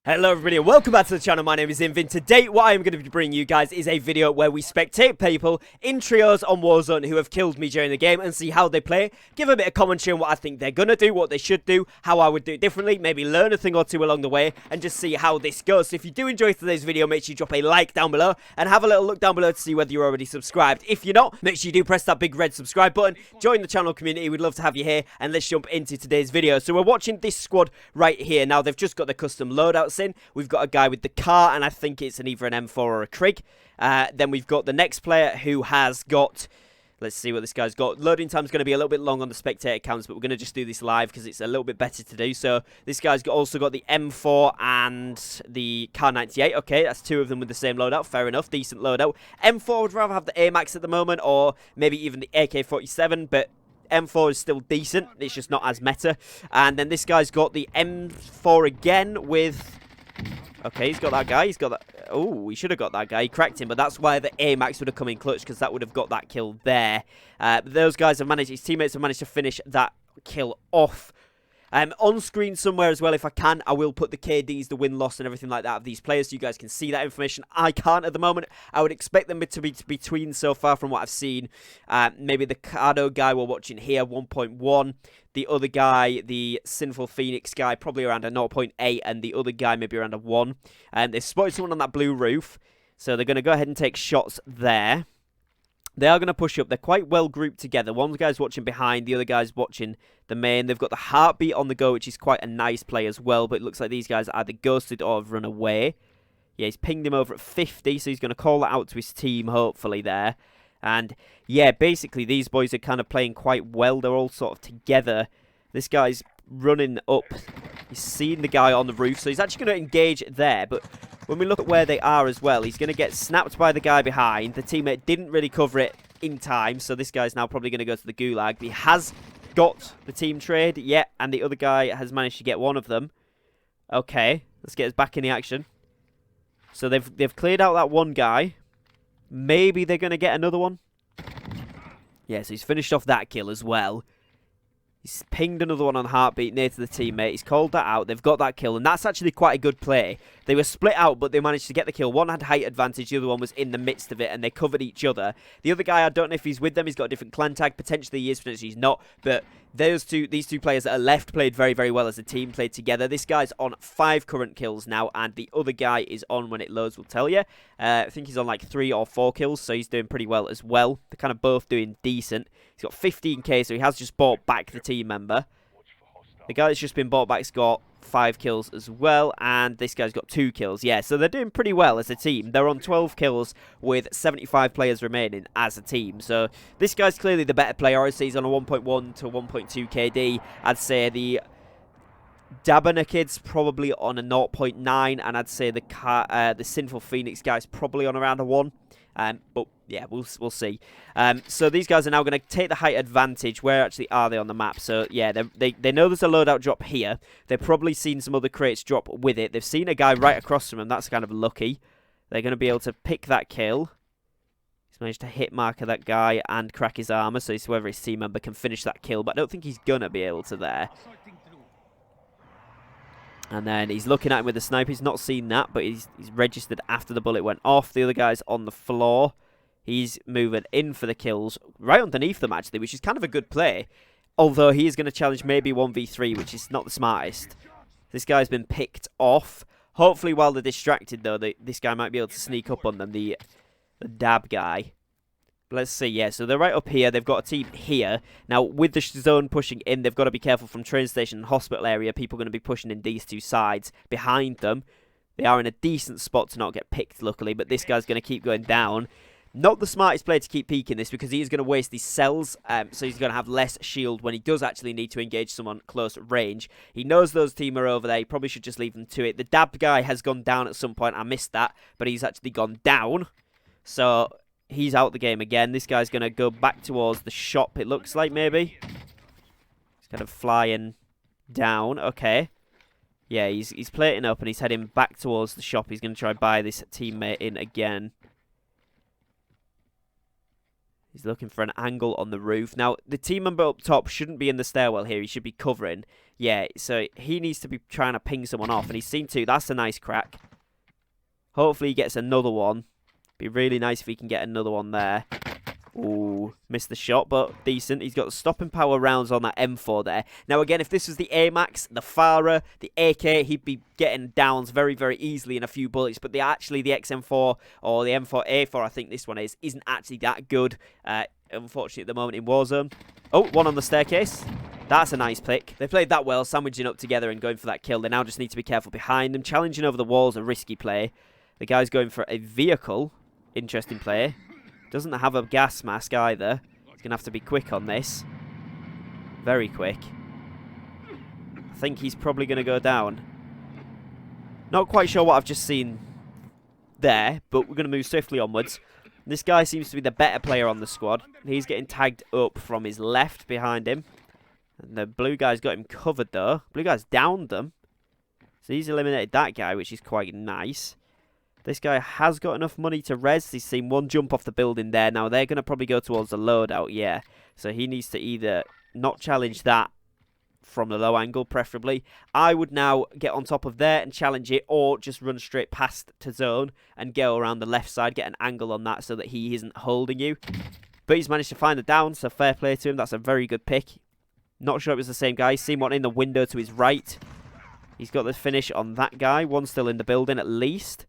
Hello everybody and welcome back to the channel. My name is Invin. Today what I am going to be bringing you guys is a video where we spectate people in trios on Warzone who have killed me during the game and see how they play, give a bit of commentary on what I think they're going to do, what they should do, how I would do it differently, maybe learn a thing or two along the way and just see how this goes. So if you do enjoy today's video, make sure you drop a like down below and have a little look down below to see whether you're already subscribed. If you're not, make sure you do press that big red subscribe button, join the channel community, we'd love to have you here, and let's jump into today's video. So we're watching this squad right here. Now they've just got the custom loadouts in. We've got a guy with the car, and I think it's either an M4 or a Krig. Then we've got the next player who has got, let's see what this guy's got. Loading time's going to be a little bit long on the spectator counts, but we're going to just do this live because it's a little bit better to do. So this guy's also got the M4 and the Car 98. Okay, that's two of them with the same loadout. Fair enough, decent loadout. M4 would rather have the AMAX at the moment, or maybe even the AK-47, but M4 is still decent. It's just not as meta. And then this guy's got the M4 again with... Okay, he's got that guy. He's got that. Oh, he should have got that guy. He cracked him, but that's why the AMAX would have come in clutch, because that would have got that kill there. But those guys have managed, his teammates have managed to finish that kill off. On screen somewhere as well, if I can, I will put the KDs, the win-loss, and everything like that of these players so you guys can see that information. I can't at the moment. I would expect them to be between so far from what I've seen. Maybe the Cardo guy we're watching here, 1.1. The other guy, the Sinful Phoenix guy, probably around a 0.8, and the other guy maybe around a 1. They've spotted someone on that blue roof, so they're going to go ahead and take shots there. They are going to push up. They're quite well grouped together. One guy's watching behind, the other guy's watching the main. They've got the Heartbeat on the go, which is quite a nice play as well, but it looks like these guys are either ghosted or have run away. Yeah, he's pinged him over at 50, so he's going to call that out to his team, hopefully, there. And, yeah, basically, these boys are kind of playing quite well. They're all sort of together. This guy's running up. He's seen the guy on the roof, so he's actually going to engage there, but... when we look at where they are as well, he's going to get snapped by the guy behind. The teammate didn't really cover it in time, so this guy's now probably going to go to the gulag. He has got the team trade, yeah, and the other guy has managed to get one of them. Okay, let's get us back in the action. So they've cleared out that one guy. Maybe they're going to get another one. Yeah, so he's finished off that kill as well. He's pinged another one on Heartbeat near to the teammate. He's called that out. They've got that kill, and that's actually quite a good play. They were split out, but they managed to get the kill. One had height advantage. The other one was in the midst of it, and they covered each other. The other guy, I don't know if he's with them. He's got a different clan tag. Potentially he is, potentially he's not. But these two players that are left played very, very well as a team, played together. This guy's on 5 current kills now, and the other guy is on, when it loads, we'll tell you. I think he's on like 3 or 4 kills, so he's doing pretty well as well. They're kind of both doing decent. He's got 15k, so he has just bought back the team member. The guy that's just been bought back's got 5 kills as well, and this guy's got 2 kills. Yeah, so they're doing pretty well as a team. They're on 12 kills with 75 players remaining as a team. So this guy's clearly the better player. I'd say he's on a 1.1 to 1.2 KD. I'd say the Dabana kid's probably on a 0.9, and I'd say the Sinful Phoenix guy's probably on around a 1. But yeah, we'll see. So these guys are now going to take the height advantage. Where actually are they on the map? So yeah, they know there's a loadout drop here. They've probably seen some other crates drop with it. They've seen a guy right across from them. That's kind of lucky. They're going to be able to pick that kill. He's managed to hit marker that guy and crack his armor, so it's whether his team member can finish that kill. But I don't think he's going to be able to there. And then he's looking at him with the sniper. He's not seen that, but he's registered after the bullet went off. The other guy's on the floor. He's moving in for the kills right underneath them, actually, which is kind of a good play. Although he is going to challenge maybe 1v3, which is not the smartest. This guy's been picked off. Hopefully, while they're distracted, though, this guy might be able to sneak up on them, the dab guy. But let's see, yeah, so they're right up here. They've got a team here. Now, with the zone pushing in, they've got to be careful from train station and hospital area. People are going to be pushing in these two sides behind them. They are in a decent spot to not get picked, luckily, but this guy's going to keep going down. Not the smartest player to keep peeking this, because he is going to waste these cells, so he's going to have less shield when he does actually need to engage someone close range. He knows those team are over there. He probably should just leave them to it. The dab guy has gone down at some point. I missed that, but he's actually gone down. So he's out the game again. This guy's going to go back towards the shop, it looks like, maybe. He's kind of flying down. Okay. Yeah, he's plating up and he's heading back towards the shop. He's going to try and buy this teammate in again. He's looking for an angle on the roof. Now, the team member up top shouldn't be in the stairwell here. He should be covering. Yeah, so he needs to be trying to ping someone off. And he's seen two. That's a nice crack. Hopefully he gets another one. Be really nice if he can get another one there. Ooh, missed the shot, but decent. He's got stopping power rounds on that M4 there. Now, again, if this was the AMAX, the Farah, the AK, he'd be getting downs very, very easily in a few bullets. But actually, the XM4 or the M4A4, I think this one isn't actually that good, unfortunately, at the moment in Warzone. Oh, one on the staircase. That's a nice pick. They played that well, sandwiching up together and going for that kill. They now just need to be careful behind them. Challenging over the walls, a risky play. The guy's going for a vehicle. Interesting play. Doesn't have a gas mask either. He's going to have to be quick on this. Very quick. I think he's probably going to go down. Not quite sure what I've just seen there, but we're going to move swiftly onwards. This guy seems to be the better player on the squad. He's getting tagged up from his left behind him. And the blue guy's got him covered though. Blue guy's downed them. So he's eliminated that guy, which is quite nice. This guy has got enough money to res. He's seen one jump off the building there. Now, they're going to probably go towards the loadout, yeah. So he needs to either not challenge that from the low angle, preferably. I would now get on top of there and challenge it, or just run straight past to zone and go around the left side, get an angle on that so that he isn't holding you. But he's managed to find the down, so fair play to him. That's a very good pick. Not sure it was the same guy. Seen one in the window to his right. He's got the finish on that guy. One still in the building at least.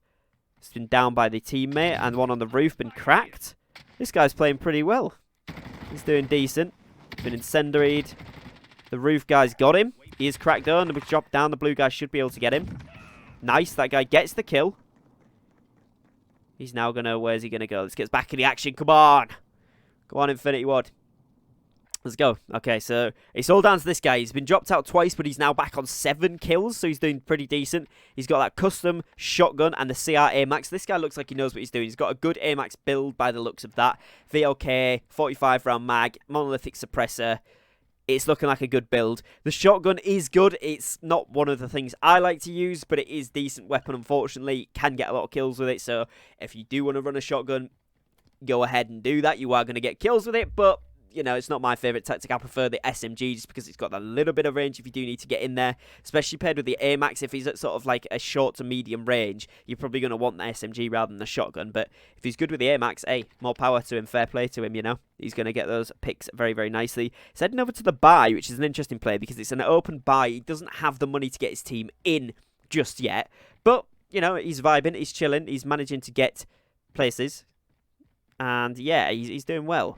It's been down by the teammate, and one on the roof been cracked. This guy's playing pretty well. He's doing decent. Been incendiaried. The roof guy's got him. He is cracked though, and we drop down. The blue guy should be able to get him. Nice, that guy gets the kill. He's now gonna, where's he gonna go? Let's get back in the action, come on! Go on, Infinity Ward. Let's go. Okay, so it's all down to this guy. He's been dropped out twice, but he's now back on 7 kills, so he's doing pretty decent. He's got that custom shotgun and the CR AMAX. This guy looks like he knows what he's doing. He's got a good AMAX build by the looks of that. VLK, 45 round mag, monolithic suppressor. It's looking like a good build. The shotgun is good. It's not one of the things I like to use, but it is a decent weapon, unfortunately. Can get a lot of kills with it, so if you do want to run a shotgun, go ahead and do that. You are going to get kills with it, but you know, it's not my favourite tactic. I prefer the SMG just because it's got a little bit of range if you do need to get in there, especially paired with the AMAX. If he's at sort of like a short to medium range, you're probably going to want the SMG rather than the shotgun. But if he's good with the AMAX, hey, more power to him, fair play to him, you know. He's going to get those picks very, very nicely. He's heading over to the buy, which is an interesting play because it's an open buy. He doesn't have the money to get his team in just yet. But, you know, he's vibing, he's chilling, he's managing to get places. And, yeah, he's doing well.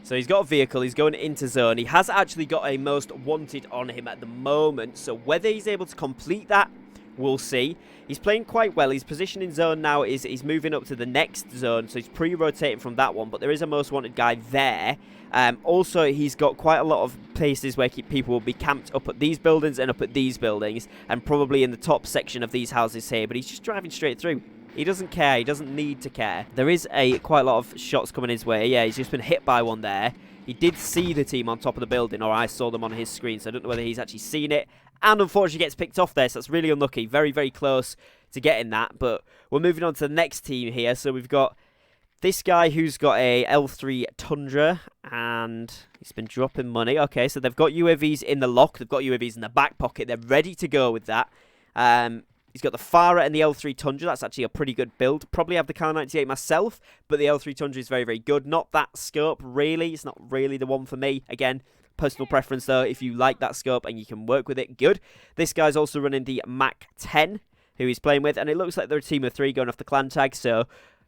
So he's got a vehicle, he's going into zone. He has actually got a most wanted on him at the moment. So whether he's able to complete that, we'll see. He's playing quite well. His position in zone now is he's moving up to the next zone. So he's pre-rotating from that one. But there is a most wanted guy there. Also, he's got quite a lot of places where people will be camped up at these buildings and up at these buildings. And probably in the top section of these houses here. But he's just driving straight through. He doesn't care. He doesn't need to care. There is quite a lot of shots coming his way. Yeah, he's just been hit by one there. He did see the team on top of the building, or I saw them on his screen, so I don't know whether he's actually seen it. And unfortunately gets picked off there, so that's really unlucky. Very, very close to getting that. But we're moving on to the next team here. So we've got this guy who's got a L3 Tundra, and he's been dropping money. Okay, so they've got UAVs in the lock. They've got UAVs in the back pocket. They're ready to go with that. He's got the Farah and the L3 Tundra. That's actually a pretty good build. Probably have the Kar 98 myself, but the L3 Tundra is very, very good. Not that scope, really. It's not really the one for me. Again, personal preference, though. If you like that scope and you can work with it, good. This guy's also running the Mac 10, who he's playing with, and it looks like they're a team of 3 going off the clan tag, so,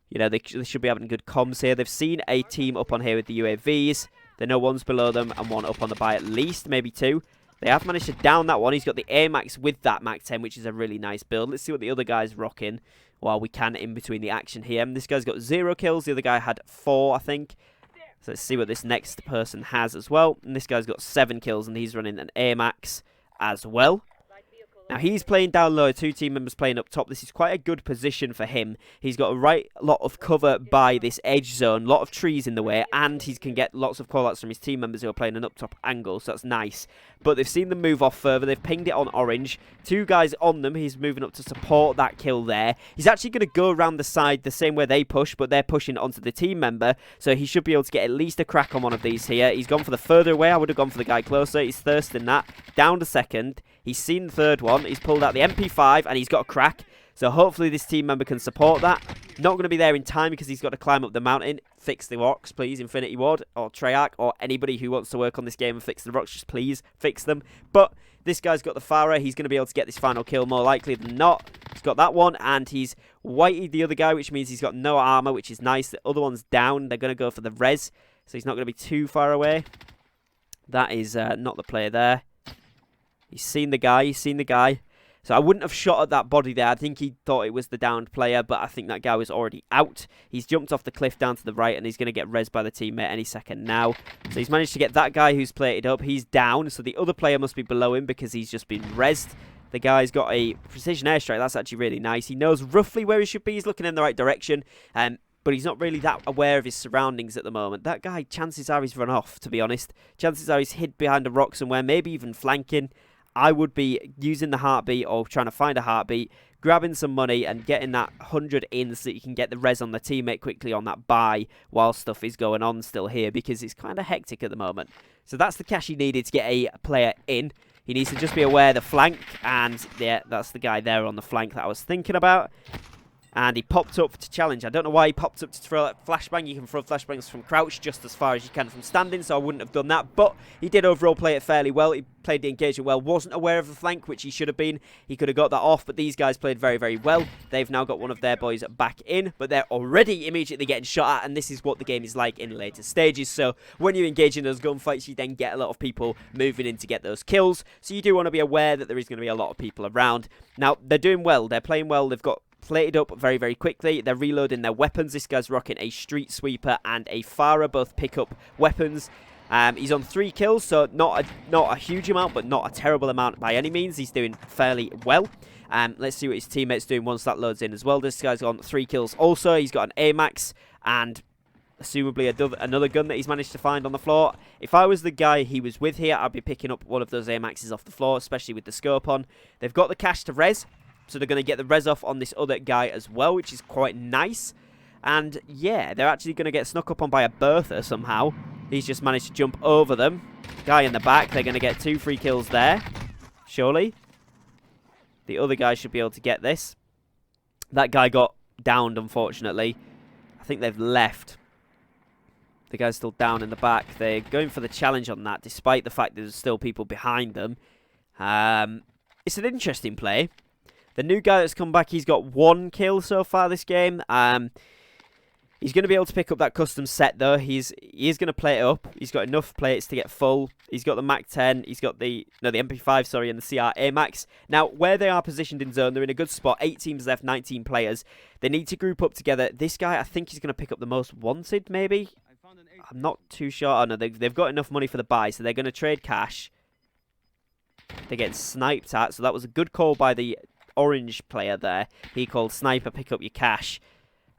you know, they should be having good comms here. They've seen a team up on here with the UAVs. They know one's below them and one up on the buy at least, maybe 2. They have managed to down that one. He's got the AMAX with that Mac 10, which is a really nice build. Let's see what the other guy's rocking while we can in between the action here. This guy's got 0 kills. The other guy had 4, I think. So let's see what this next person has as well. And this guy's got 7 kills, and he's running an AMAX as well. Now, he's playing down low, 2 team members playing up top. This is quite a good position for him. He's got a right lot of cover by this edge zone, a lot of trees in the way, and he can get lots of call-outs from his team members who are playing an up-top angle, so that's nice. But they've seen them move off further. They've pinged it on orange. 2 guys on them. He's moving up to support that kill there. He's actually going to go around the side the same way they push, but they're pushing onto the team member, so he should be able to get at least a crack on one of these here. He's gone for the further away. I would have gone for the guy closer. He's thirsting that. Down to second. He's seen the third one. He's pulled out the MP5 and he's got a crack. So hopefully this team member can support that. Not going to be there in time because he's got to climb up the mountain. Fix the rocks, please, Infinity Ward or Treyarch or anybody who wants to work on this game and fix the rocks. Just please fix them. But this guy's got the Farah. He's going to be able to get this final kill more likely than not. He's got that one and he's whited the other guy, which means he's got no armor, which is nice. The other one's down. They're going to go for the res. So he's not going to be too far away. That is not the player there. He's seen the guy. So I wouldn't have shot at that body there. I think he thought it was the downed player, but I think that guy was already out. He's jumped off the cliff down to the right, and he's going to get rezzed by the teammate any second now. So he's managed to get that guy who's plated up. He's down, so the other player must be below him because he's just been rezzed. The guy's got a precision airstrike. That's actually really nice. He knows roughly where he should be. He's looking in the right direction. But he's not really that aware of his surroundings at the moment. That guy, chances are he's run off, to be honest. Chances are he's hid behind a rock somewhere, maybe even flanking. I would be using the heartbeat or trying to find a heartbeat, grabbing some money and getting that 100 in so that you can get the res on the teammate quickly on that buy while stuff is going on still here because it's kind of hectic at the moment. So that's the cash he needed to get a player in. He needs to just be aware of the flank, and yeah, that's the guy there on the flank that I was thinking about. And he popped up to challenge. I don't know why he popped up to throw a flashbang. You can throw flashbangs from crouch just as far as you can from standing, so I wouldn't have done that. But he did overall play it fairly well. He played the engagement well. Wasn't aware of the flank, which he should have been. He could have got that off, but these guys played very, very well. They've now got one of their boys back in, but they're already immediately getting shot at, and this is what the game is like in later stages. So when you engage in those gunfights, you then get a lot of people moving in to get those kills. So you do want to be aware that there is going to be a lot of people around. Now, they're doing well. They're playing well. They've got plated up very, very quickly. They're reloading their weapons. This guy's rocking a street sweeper and a Farah, both pick up weapons. He's on 3 kills, so not a huge amount, but not a terrible amount by any means. He's doing fairly well. Let's see what his teammate's doing once that loads in as well. This guy's on 3 kills also. He's got an AMAX and assumably another gun that he's managed to find on the floor. If I was the guy he was with here, I'd be picking up one of those AMAXs off the floor, especially with the scope on. They've got the cash to res, so they're going to get the res off on this other guy as well, which is quite nice. And yeah, they're actually going to get snuck up on by a Bertha somehow. He's just managed to jump over them. Guy in the back, they're going to get 2 free kills there. Surely. The other guy should be able to get this. That guy got downed, unfortunately. I think they've left. The guy's still down in the back. They're going for the challenge on that, despite the fact that there's still people behind them. It's an interesting play. The new guy that's come back, he's got 1 kill so far this game. He's going to be able to pick up that custom set, though. He is going to play it up. He's got enough plates to get full. He's got the Mac 10. He's got the MP5, sorry, and the CR AMAX. Now, where they are positioned in zone, they're in a good spot. 8 teams left, 19 players. They need to group up together. This guy, I think he's going to pick up the most wanted, maybe? I'm not too sure. Oh, no, they've got enough money for the buy, so they're going to trade cash. They're getting sniped at, so that was a good call by the orange player there. He called sniper, pick up your cash.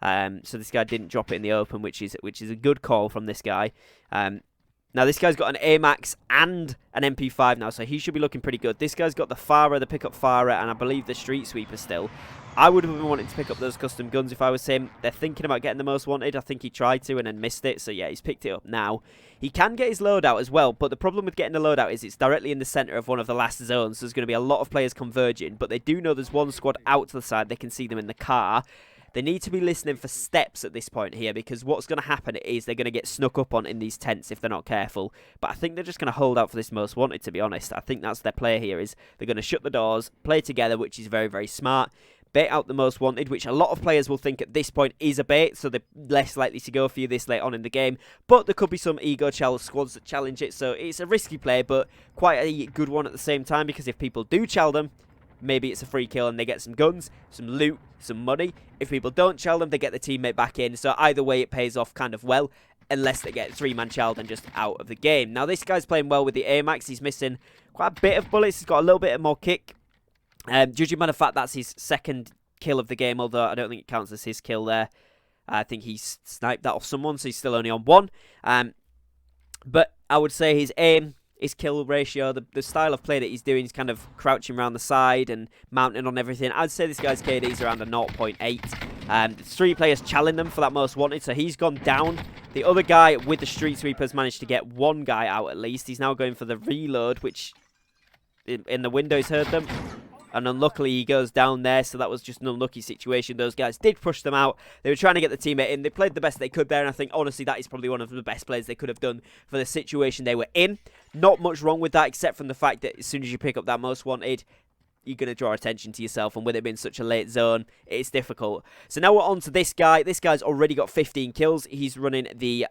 So this guy didn't drop it in the open, which is a good call from this guy. Now this guy's got an AMAX and an MP5 now, so he should be looking pretty good. This guy's got the Farah, the pickup Farah, and I believe the street sweeper still. I would have been wanting to pick up those custom guns if I was him. They're thinking about getting the most wanted. I think he tried to and then missed it. So yeah, he's picked it up now. He can get his loadout as well, but the problem with getting the loadout is it's directly in the center of one of the last zones. So there's going to be a lot of players converging, but they do know there's one squad out to the side. They can see them in the car. They need to be listening for steps at this point here, because what's going to happen is they're going to get snuck up on in these tents if they're not careful. But I think they're just going to hold out for this most wanted, to be honest. I think that's their play here, is they're going to shut the doors, play together, which is very, very smart. Bait out the most wanted, which a lot of players will think at this point is a bait, so they're less likely to go for you this late on in the game. But there could be some ego squads that challenge it, so it's a risky play, but quite a good one at the same time, because if people do challenge them, maybe it's a free kill and they get some guns, some loot, some money. If people don't challenge them, they get the teammate back in. So either way, it pays off kind of well, unless they get 3-man challenge and just out of the game. Now, this guy's playing well with the AMAX. He's missing quite a bit of bullets. He's got a little bit more kick. Judging by the fact that's his second kill of the game, although I don't think it counts as his kill there. I think he sniped that off someone, so he's still only on 1. But I would say his aim, his kill ratio, the style of play that he's doing, he's kind of crouching around the side and mounting on everything. I'd say this guy's KD is around a 0.8. 3 players challenging them for that most wanted, so he's gone down. The other guy with the street sweepers managed to get 1 guy out at least. He's now going for the reload, which in the windows heard them. And unluckily, he goes down there, so that was just an unlucky situation. Those guys did push them out. They were trying to get the teammate in. They played the best they could there, and I think, honestly, that is probably one of the best plays they could have done for the situation they were in. Not much wrong with that, except from the fact that as soon as you pick up that most wanted, you're going to draw attention to yourself, and with it being such a late zone, it's difficult. So now we're on to this guy. This guy's already got 15 kills. He's running the...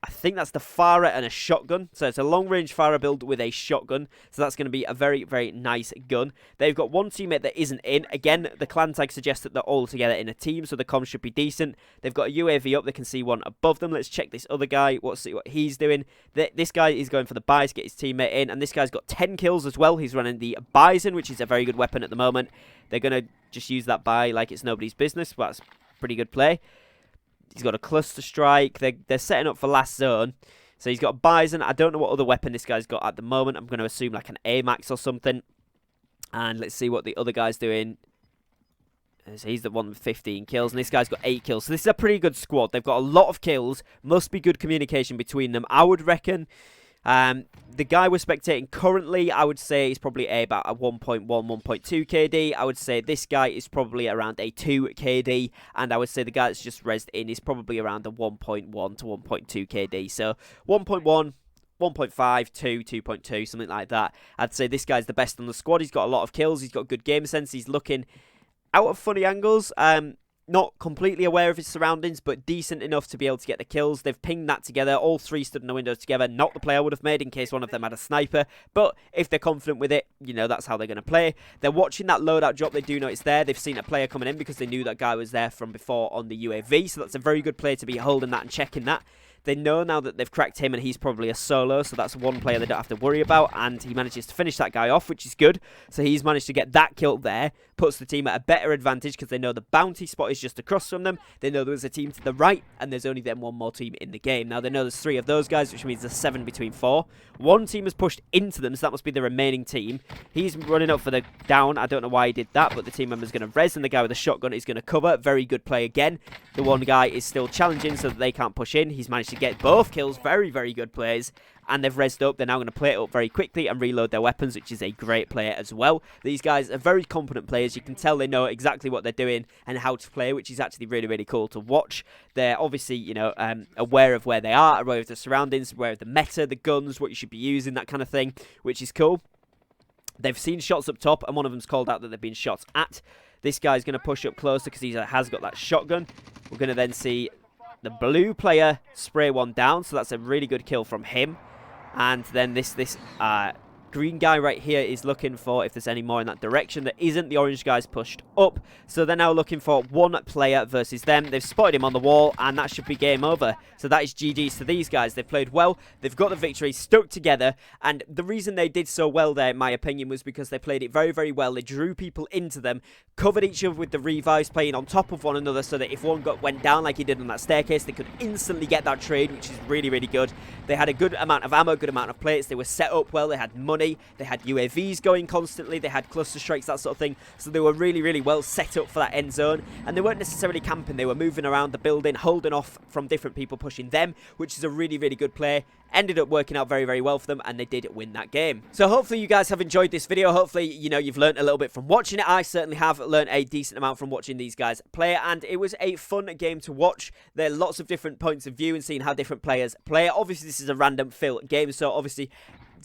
I think that's the Farah and a shotgun. So it's a long-range Farah build with a shotgun. So that's going to be a very, very nice gun. They've got 1 teammate that isn't in. Again, the clan tag suggests that they're all together in a team, so the comms should be decent. They've got a UAV up. They can see one above them. Let's check this other guy. Let's see what he's doing. This guy is going for the buys, get his teammate in. And this guy's got 10 kills as well. He's running the Bison, which is a very good weapon at the moment. They're going to just use that buy like it's nobody's business. But that's pretty good play. He's got a cluster strike. They're setting up for last zone. So he's got Bison. I don't know what other weapon this guy's got at the moment. I'm going to assume like an AMAX or something. And let's see what the other guy's doing. So he's the one with 15 kills. And this guy's got 8 kills. So this is a pretty good squad. They've got a lot of kills. Must be good communication between them. I would reckon the guy we're spectating currently, I would say, is probably about a 1.1, 1.2 KD. I would say this guy is probably around a 2 KD. And I would say the guy that's just rezzed in is probably around a 1.1 to 1.2 KD. So 1.1, 1.5, 2, 2.2, something like that. I'd say this guy's the best on the squad. He's got a lot of kills. He's got good game sense. He's looking out of funny angles. Not completely aware of his surroundings, but decent enough to be able to get the kills. They've pinged that together. All 3 stood in the windows together. Not the play I would have made in case one of them had a sniper. But if they're confident with it, you know, that's how they're going to play. They're watching that loadout drop. They do know it's there. They've seen a player coming in because they knew that guy was there from before on the UAV. So that's a very good play to be holding that and checking that. They know now that they've cracked him and he's probably a solo, so that's 1 player they don't have to worry about, and he manages to finish that guy off, which is good. So he's managed to get that kill there, puts the team at a better advantage because they know the bounty spot is just across from them. They know there's a team to the right, and there's only then 1 more team in the game. Now they know there's 3 of those guys, which means there's 7 between 4. 1 team has pushed into them, so that must be the remaining team. He's running up for the down. I don't know why he did that, but the team member's going to res, and the guy with the shotgun is going to cover. Very good play again. The 1 guy is still challenging so that they can't push in. He's managed to get both kills. Very, very good plays. And they've rezzed up. They're now going to play it up very quickly and reload their weapons, which is a great play as well. These guys are very competent players. You can tell they know exactly what they're doing and how to play, which is actually really, really cool to watch. They're obviously, you know, aware of where they are, aware of the surroundings, aware of the meta, the guns, what you should be using, that kind of thing, which is cool. They've seen shots up top, and one of them's called out that they've been shot at. This guy's going to push up closer because he has got that shotgun. We're going to then see the blue player spray 1 down, so that's a really good kill from him. And then this green guy right here is looking for if there's any more in that direction. There isn't. The orange guy's pushed up, so they're now looking for 1 player versus them. They've spotted him on the wall, and that should be game over. So that is GG's to these guys. They've played well. They've got the victory, stuck together, and the reason they did so well there, in my opinion, was because they played it very, very well. They drew people into them, covered each other with the revives, playing on top of one another, so that if one went down like he did on that staircase, they could instantly get that trade, which is really, really good. They had a good amount of ammo, good amount of plates. They were set up well. They had money. They had UAVs going constantly. They had cluster strikes, that sort of thing. So they were really, really well set up for that end zone. And they weren't necessarily camping. They were moving around the building, holding off from different people pushing them, which is a really, really good play. Ended up working out very, very well for them, and they did win that game. So hopefully you guys have enjoyed this video. Hopefully, you know, you've learned a little bit from watching it. I certainly have learned a decent amount from watching these guys play, and it was a fun game to watch. There are lots of different points of view and seeing how different players play. Obviously, this is a random fill game, so obviously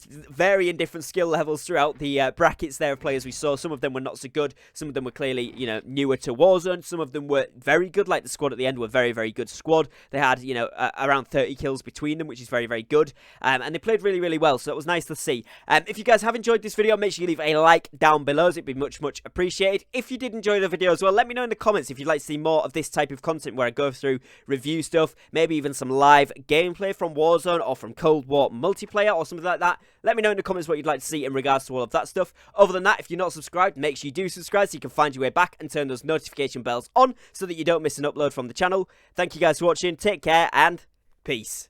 varying different skill levels throughout the brackets there of players we saw. Some of them were not so good. Some of them were clearly, you know, newer to Warzone. Some of them were very good, like the squad at the end were very, very good squad. They had, you know, around 30 kills between them, which is very, very good. And they played really, really well, so it was nice to see. If you guys have enjoyed this video, make sure you leave a like down below. It'd be much, much appreciated. If you did enjoy the video as well, let me know in the comments if you'd like to see more of this type of content where I go through review stuff, maybe even some live gameplay from Warzone or from Cold War multiplayer or something like that. Let me know in the comments what you'd like to see in regards to all of that stuff. Other than that, if you're not subscribed, make sure you do subscribe so you can find your way back and turn those notification bells on so that you don't miss an upload from the channel. Thank you guys for watching, take care, and peace.